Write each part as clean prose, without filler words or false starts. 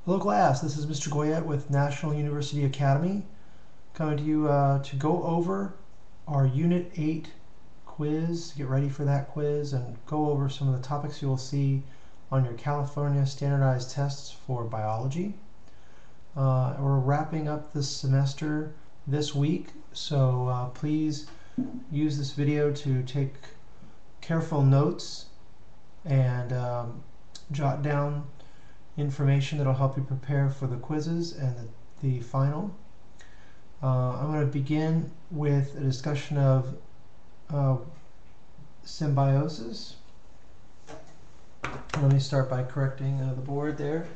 Hello class, this is Mr. Goyette with National University Academy, coming to you to go over our Unit 8 quiz, get ready for that quiz, and go over some of the topics you will see on your California standardized tests for biology. We're wrapping up this semester this week, so please use this video to take careful notes and jot down information that will help you prepare for the quizzes and the final. I'm going to begin with a discussion of symbiosis. Let me start by correcting the board there.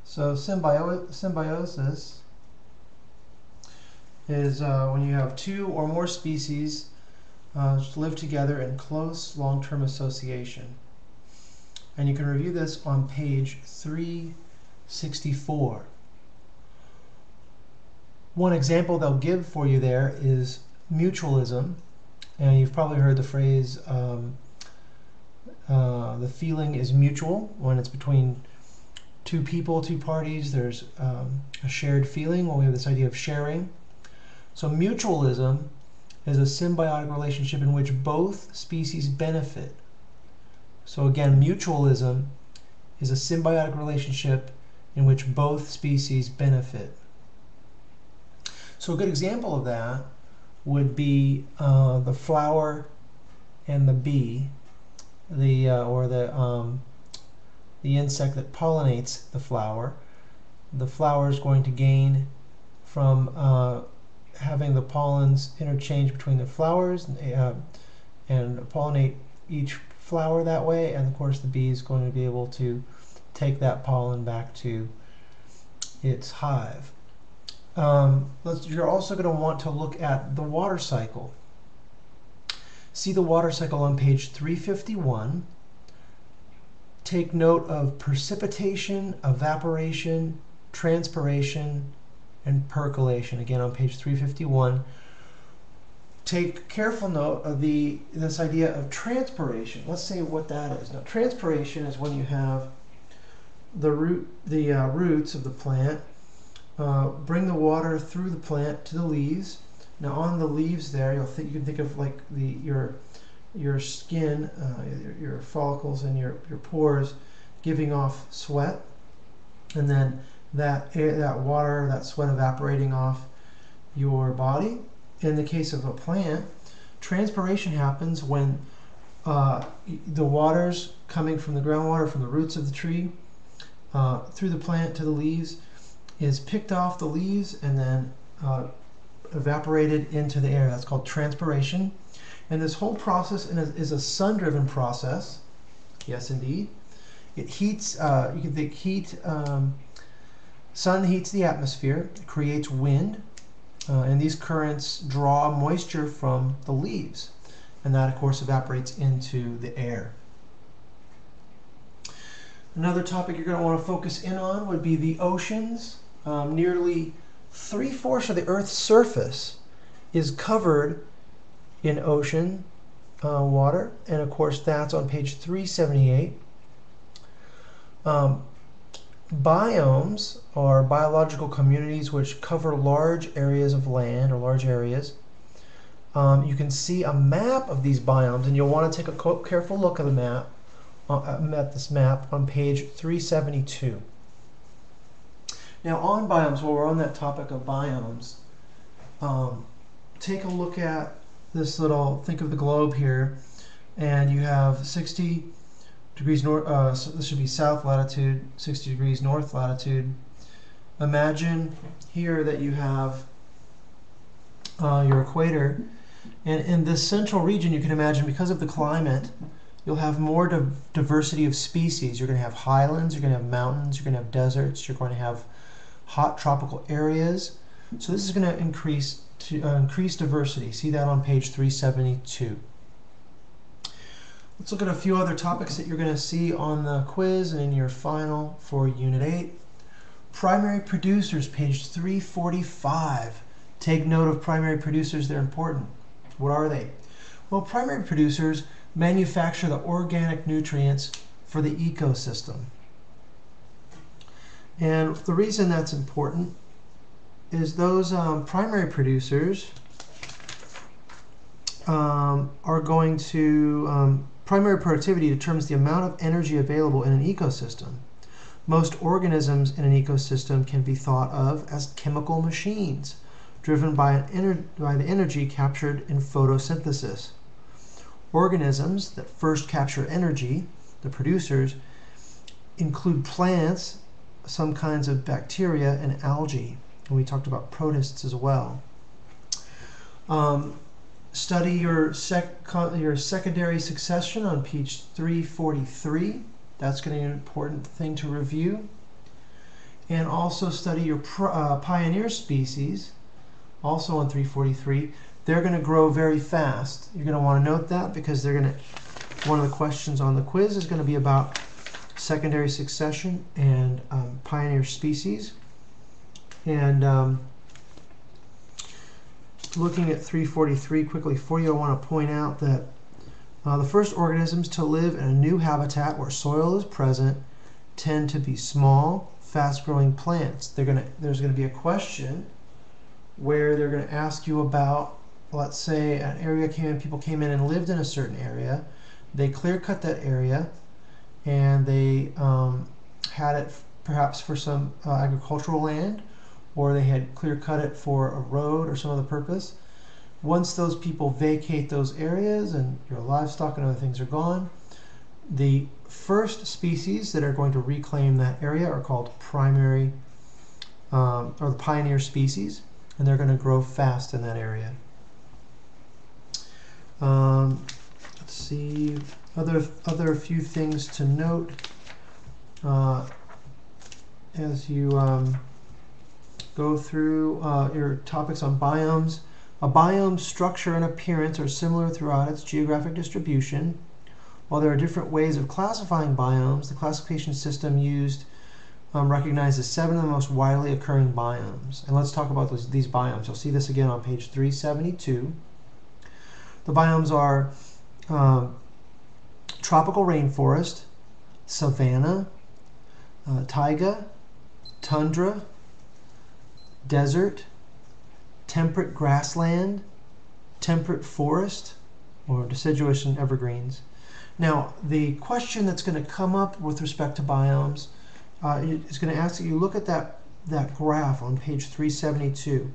So symbiosis is when you have two or more species live together in close long-term association. And you can review this on page 364. One example they'll give for you there is mutualism. And you've probably heard the phrase, the feeling is mutual. When it's between two people, two parties, there's a shared feeling. Well, we have this idea of sharing. So mutualism is a symbiotic relationship in which both species benefit. So again, mutualism is a symbiotic relationship in which both species benefit. So a good example of that would be the flower and the bee, the insect that pollinates the flower. The flower is going to gain from having the pollens interchange between the flowers and pollinate each flower that way, and of course the bee is going to be able to take that pollen back to its hive. You're also going to want to look at the water cycle. See the water cycle on page 351. Take note of percipitation, evaporation, transpiration, and percolation, again on page 351. Take careful note of this idea of transpiration. Let's say what that is. Now, transpiration is when you have the roots of the plant bring the water through the plant to the leaves. Now, on the leaves there, you can think of like your skin, your follicles, and your pores giving off sweat, and then that water, that sweat evaporating off your body. In the case of a plant, transpiration happens when the water's coming from the groundwater, from the roots of the tree, through the plant to the leaves, is picked off the leaves and then evaporated into the air. That's called transpiration. And this whole process is a sun-driven process. Yes, indeed. It heats, you can think heat, sun heats the atmosphere, it creates wind, and these currents draw moisture from the leaves, and that of course evaporates into the air. Another topic you're going to want to focus in on would be the oceans. Nearly 3/4 of the Earth's surface is covered in ocean water, and of course that's on page 378. Biomes are biological communities which cover large areas of land or large areas. You can see a map of these biomes, and you'll want to take a careful look at the map, at this map on page 372. Now on biomes, while we're on that topic of biomes, take a look at this little, think of the globe here, and you have 60 degrees north, so this should be south latitude, 60 degrees north latitude. Imagine here that you have your equator, and in this central region you can imagine, because of the climate, you'll have more diversity of species. You're going to have highlands, you're going to have mountains, you're going to have deserts, you're going to have hot tropical areas. So this is going to increase diversity. See that on page 372. Let's look at a few other topics that you're going to see on the quiz and in your final for Unit 8. Primary producers, page 345. Take note of primary producers, they're important. What are they? Well, primary producers, manufacture the organic nutrients for the ecosystem. And the reason that's important is those primary producers are going to, primary productivity determines the amount of energy available in an ecosystem. Most organisms in an ecosystem can be thought of as chemical machines, driven by the energy captured in photosynthesis. Organisms that first capture energy, the producers, include plants, some kinds of bacteria, and algae. And we talked about protists as well. Study your secondary succession on page 343. That's going to be an important thing to review. And also study your pioneer species, also on 343. They're going to grow very fast. You're going to want to note that because they're going to, one of the questions on the quiz is going to be about secondary succession and pioneer species. And looking at 343 quickly for you, I want to point out that the first organisms to live in a new habitat where soil is present tend to be small, fast-growing plants. There's going to be a question where they're going to ask you about, let's say, an area people came in and lived in a certain area. They clear-cut that area, and they had it perhaps for some agricultural land, or they had clear-cut it for a road or some other purpose. Once those people vacate those areas and your livestock and other things are gone, the first species that are going to reclaim that area are called primary, or the pioneer species, and they're going to grow fast in that area. Let's see, other few things to note as you go through your topics on biomes. A biome's structure and appearance are similar throughout its geographic distribution. While there are different ways of classifying biomes, the classification system used recognizes 7 of the most widely occurring biomes. And let's talk about these biomes. You'll see this again on page 372. The biomes are tropical rainforest, savanna, taiga, tundra, desert, temperate grassland, temperate forest, or deciduous and evergreens. Now, the question that's going to come up with respect to biomes is going to ask that you look at that graph on page 372.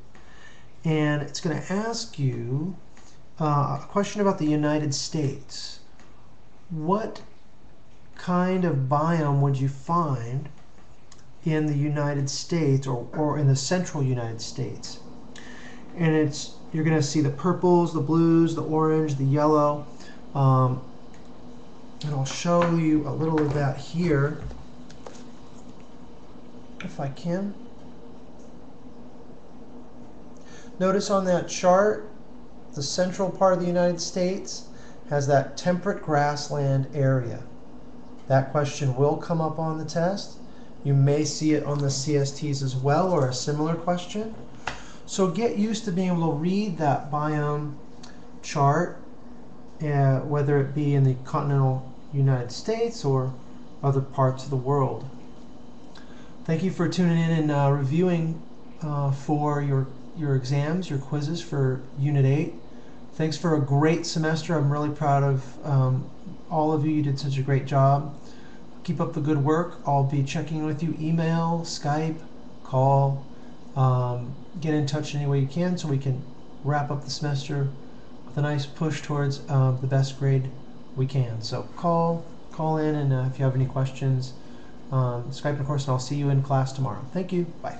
And it's going to ask you a question about the United States. What kind of biome would you find in the United States or in the central United States? And you're going to see the purples, the blues, the orange, the yellow. And I'll show you a little of that here, if I can. Notice on that chart, the central part of the United States has that temperate grassland area. That question will come up on the test. You may see it on the CSTs as well, or a similar question. So get used to being able to read that biome chart, whether it be in the continental United States or other parts of the world. Thank you for tuning in and reviewing for your exams, your quizzes for Unit 8. Thanks for a great semester. I'm really proud of all of you. You did such a great job. Keep up the good work. I'll be checking with you, email, Skype, call. Get in touch any way you can so we can wrap up the semester with a nice push towards the best grade we can. So call in, and if you have any questions, Skype, and of course, and I'll see you in class tomorrow. Thank you. Bye.